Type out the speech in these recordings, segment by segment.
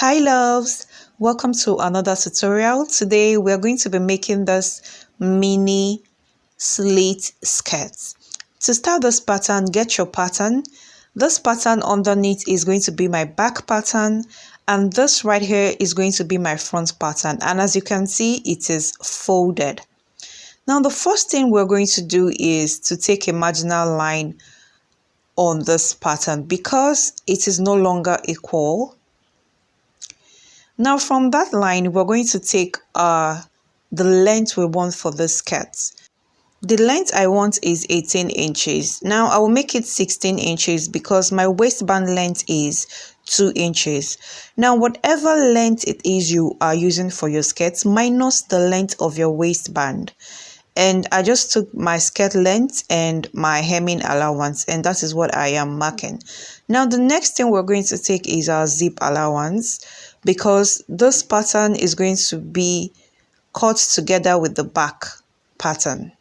Hi loves, welcome to another tutorial. Today we're going to be making this mini slit skirt. To start this pattern, get your pattern. This pattern underneath is going to be my back pattern, and this right here is going to be my front pattern, and as you can see, it is folded. Now the first thing we're going to do is to take a marginal line on this pattern because it is no longer equal. Now from that line, we're going to take the length we want for the skirt. The length I want is 18 inches. Now I will make it 16 inches because my waistband length is 2 inches. Now whatever length it is you are using for your skirt minus the length of your waistband. And I just took my skirt length and my hemming allowance, and that is what I am marking. Now the next thing we're going to take is our zip allowance, because this pattern is going to be cut together with the back pattern.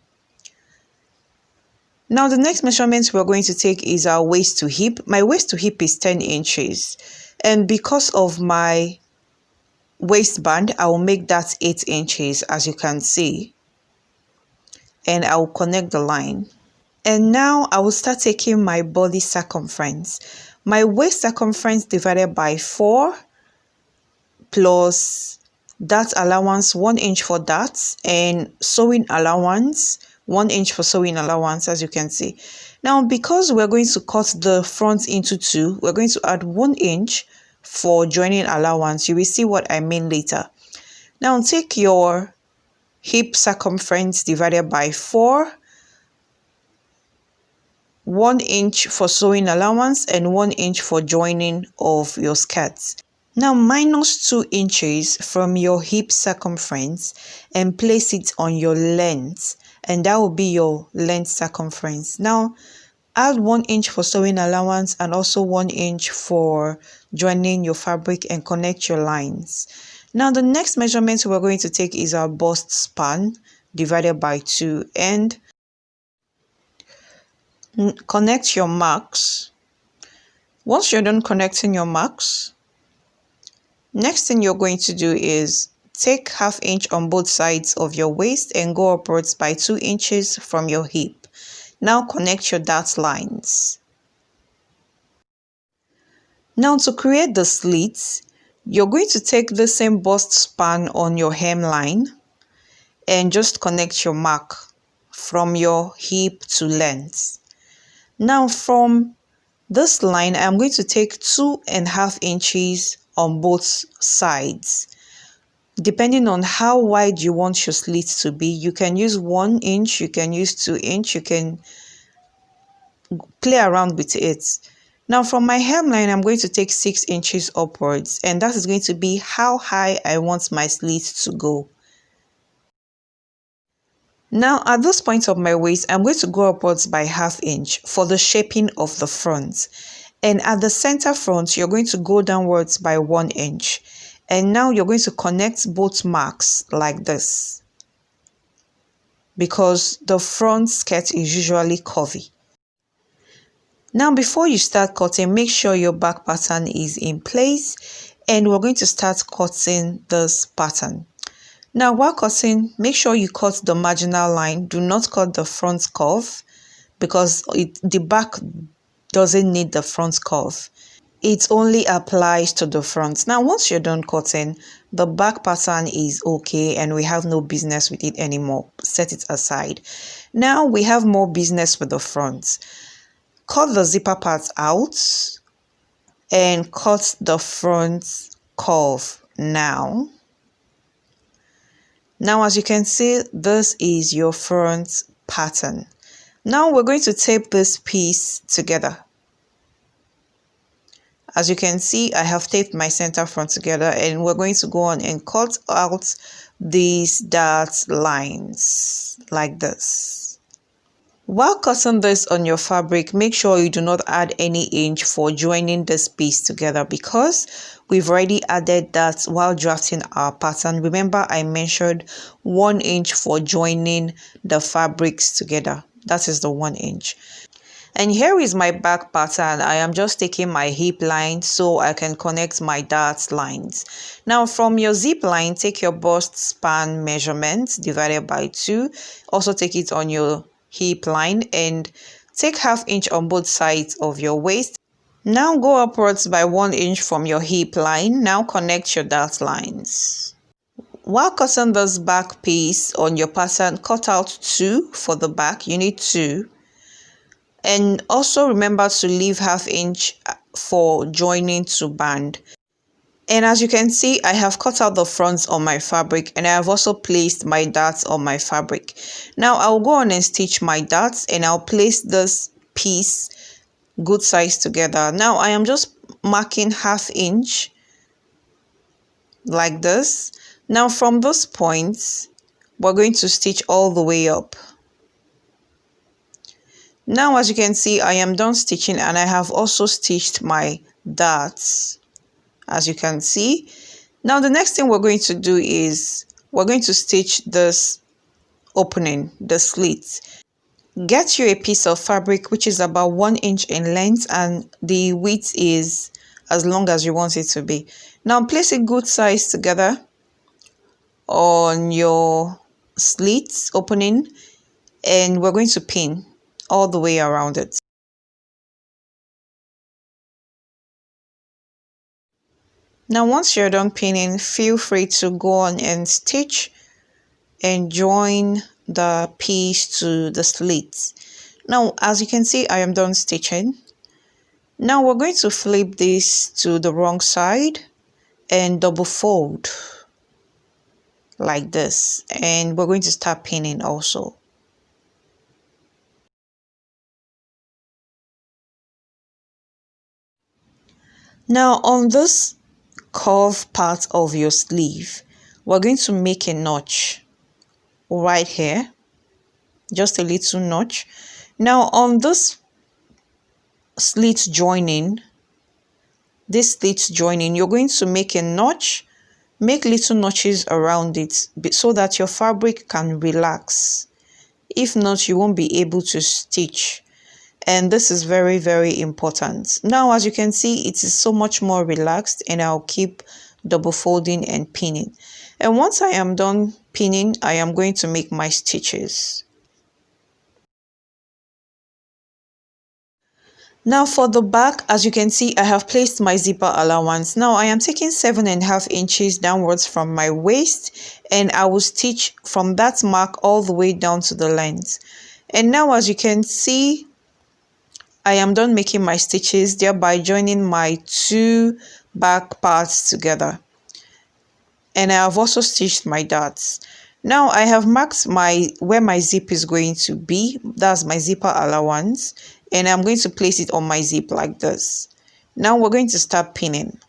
Now the next measurement we're going to take is our waist to hip. My waist to hip is 10 inches, and because of my waistband I will make that 8 inches, as you can see, and I will connect the line. And now I will start taking my body circumference. My waist circumference divided by 4 plus that allowance, 1 inch for that, and sewing allowance, 1 inch for sewing allowance, as you can see. Now because we're going to cut the front into 2, we're going to add 1 inch for joining allowance. You will see what I mean later. Now take your hip circumference divided by 4, 1 inch for sewing allowance, and 1 inch for joining of your skirt. Now minus 2 inches from your hip circumference and place it on your length, and that will be your length circumference. Now add 1 inch for sewing allowance and also 1 inch for joining your fabric and connect your lines. Now the next measurement we're going to take is our bust span divided by 2, and connect your marks. Once you're done connecting your marks, next thing you're going to do is take ½ inch on both sides of your waist and go upwards by 2 inches from your hip. Now connect your dart lines. Now to create the slits, you're going to take the same bust span on your hemline and just connect your mark from your hip to length. Now from this line, I'm going to take 2½ inches on both sides. Depending on how wide you want your slit to be, you can use 1 inch, you can use 2 inch, you can play around with it. Now from my hemline, I'm going to take 6 inches upwards, and that is going to be how high I want my slit to go. Now at this point of my waist, I'm going to go upwards by ½ inch for the shaping of the front. And at the center front, you're going to go downwards by 1 inch. And now you're going to connect both marks like this, because the front skirt is usually curvy. Now before you start cutting, make sure your back pattern is in place, and we're going to start cutting this pattern. Now while cutting, make sure you cut the marginal line. Do not cut the front curve because the back doesn't need the front curve. It only applies to the front. Now once you're done cutting, the back pattern is okay and we have no business with it anymore. Set it aside. Now we have more business with the front. Cut the zipper part out and cut the front curve now. Now as you can see, this is your front pattern. Now we're going to tape this piece together. As you can see, I have taped my center front together, and we're going to go on and cut out these dart lines like this. While cutting this on your fabric, make sure you do not add any inch for joining this piece together, because we've already added that while drafting our pattern. Remember, I mentioned 1 inch for joining the fabrics together. That is the 1 inch. And here is my back pattern. I am just taking my hip line so I can connect my dart lines. Now from your zip line, take your bust span measurement divided by 2. Also take it on your hip line and take 1/2 inch on both sides of your waist. Now go upwards by 1 inch from your hip line. Now connect your dart lines. While cutting this back piece on your pattern, cut out 2 for the back. You need 2. And also remember to leave 1/2 inch for joining to band. And as you can see, I have cut out the fronts on my fabric and I have also placed my darts on my fabric. Now I'll go on and stitch my darts and I'll place this piece good size together. Now I am just marking 1/2 inch like this. Now from this point, we're going to stitch all the way up. Now as you can see, I am done stitching and I have also stitched my darts, as you can see. Now the next thing we're going to do is we're going to stitch this opening, the slit. Get you a piece of fabric which is about 1 inch in length and the width is as long as you want it to be. Now place it good size together on your slit opening and we're going to pin all the way around it. Now once you're done pinning, feel free to go on and stitch and join the piece to the slit. Now as you can see, I am done stitching. Now we're going to flip this to the wrong side and double fold like this, and we're going to start pinning also. Now on this curve part of your sleeve, we're going to make a notch right here, just a little notch. Now on this slit joining, you're going to make a notch, make little notches around it so that your fabric can relax. If not, you won't be able to stitch. And this is very, very important. Now, as you can see, it is so much more relaxed and I'll keep double folding and pinning. And once I am done pinning, I am going to make my stitches. Now for the back, as you can see, I have placed my zipper allowance. Now I am taking 7.5 inches downwards from my waist and I will stitch from that mark all the way down to the length. And now as you can see, I am done making my stitches, thereby joining my 2 back parts together. And I have also stitched my darts. Now I have marked where my zip is going to be. That's my zipper allowance. And I'm going to place it on my zip like this. Now we're going to start pinning.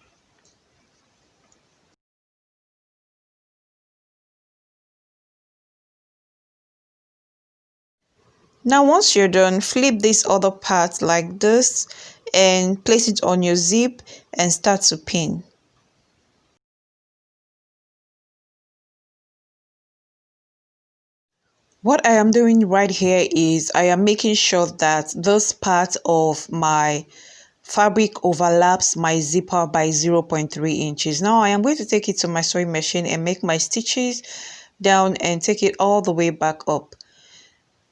Now once you're done, flip this other part like this and place it on your zip and start to pin. What I am doing right here is I am making sure that this part of my fabric overlaps my zipper by 0.3 inches. Now I am going to take it to my sewing machine and make my stitches down and take it all the way back up.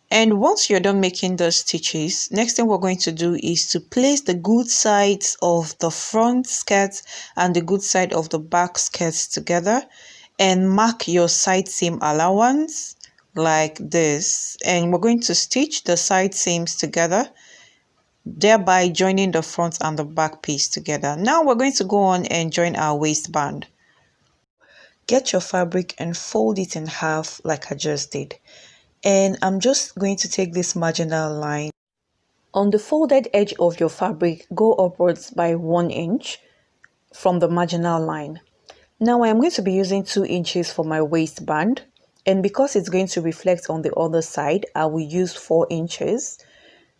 And once you're done making the stitches, next thing we're going to do is to place the good sides of the front skirt and the good side of the back skirts together and mark your side seam allowance like this. And we're going to stitch the side seams together, thereby joining the front and the back piece together. Now we're going to go on and join our waistband. Get your fabric and fold it in half like I just did. And I'm just going to take this marginal line. On the folded edge of your fabric, go upwards by 1 inch from the marginal line. Now I am going to be using 2 inches for my waistband. And because it's going to reflect on the other side, I will use 4 inches.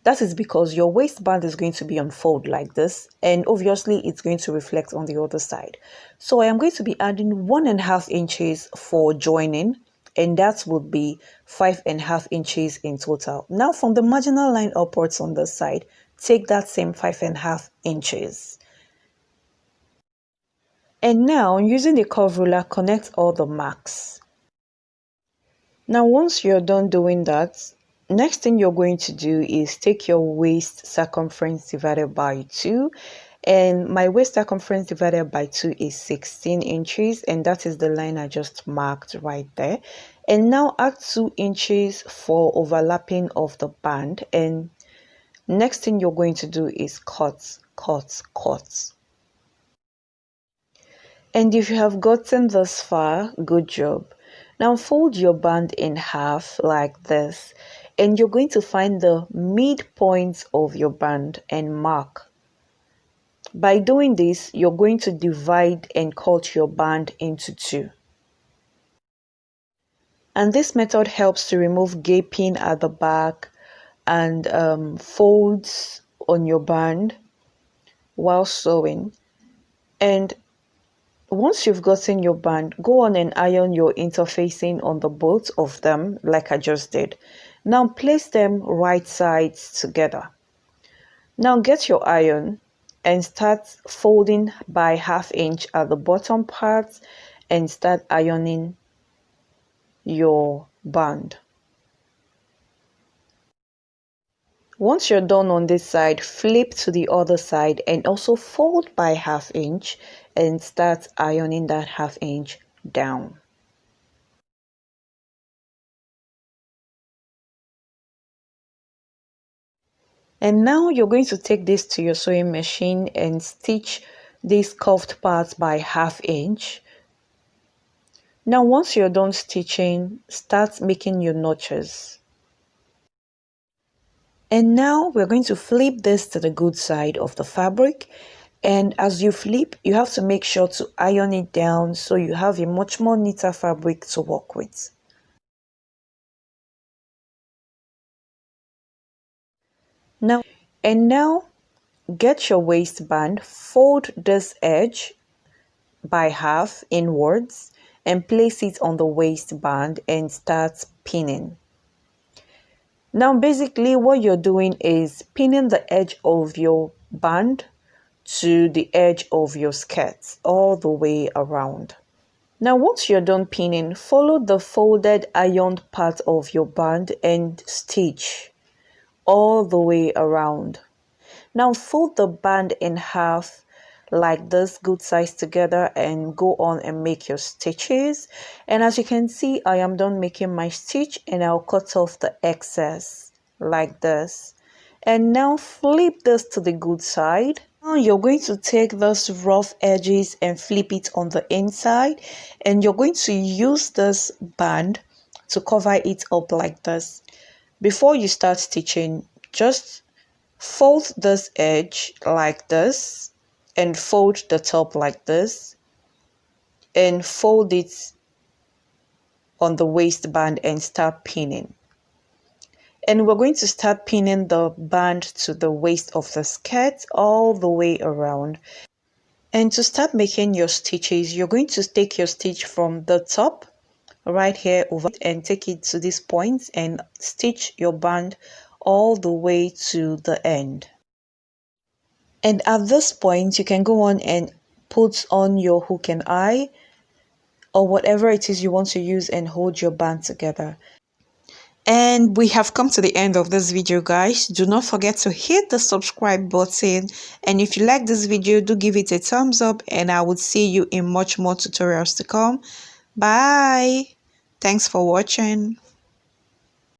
That is because your waistband is going to be unfolded like this. And obviously it's going to reflect on the other side. So I am going to be adding 1.5 inches for joining and that would be 5.5 inches in total. Now from the marginal line upwards on the side, take that same 5.5 inches. And now using the curve ruler, connect all the marks. Now once you're done doing that, next thing you're going to do is take your waist circumference divided by 2, and my waist circumference divided by 2 is 16 inches, and that is the line I just marked right there. And now add 2 inches for overlapping of the band, and next thing you're going to do is cut. And if you have gotten this far, good job. Now fold your band in half like this, and you're going to find the midpoint of your band and mark. By doing this, you're going to divide and cut your band into 2. And this method helps to remove gaping at the back and folds on your band while sewing. And once you've gotten your band, go on and iron your interfacing on the both of them like I just did. Now place them right sides together. Now get your iron and start folding by 1/2 inch at the bottom part and start ironing your band. Once you're done on this side, flip to the other side and also fold by 1/2 inch and start ironing that 1/2 inch down. And now you're going to take this to your sewing machine and stitch these curved parts by 1/2 inch. Now once you're done stitching, start making your notches. And now we're going to flip this to the good side of the fabric, and as you flip, you have to make sure to iron it down so you have a much more neater fabric to work with. Now get your waistband, fold this edge by 1/2 inwards and place it on the waistband and start pinning. Now basically what you're doing is pinning the edge of your band to the edge of your skirt all the way around. Now once you're done pinning, follow the folded ironed part of your band and stitch all the way around. Now fold the band in 1/2 like this, good size together, and go on and make your stitches. And as you can see, I am done making my stitch, and I'll cut off the excess like this. And now flip this to the good side. Now you're going to take those rough edges and flip it on the inside, and you're going to use this band to cover it up like this. Before you start stitching, just fold this edge like this and fold the top like this and fold it on the waistband and start pinning. And we're going to start pinning the band to the waist of the skirt all the way around. And to start making your stitches, you're going to take your stitch from the top right here over and take it to this point and stitch your band all the way to the end. And at this point, you can go on and put on your hook and eye or whatever it is you want to use and hold your band together. And we have come to the end of this video, guys. Do not forget to hit the subscribe button, and if you like this video, do give it a thumbs up, and I will see you in much more tutorials to come. Bye. Thanks for watching.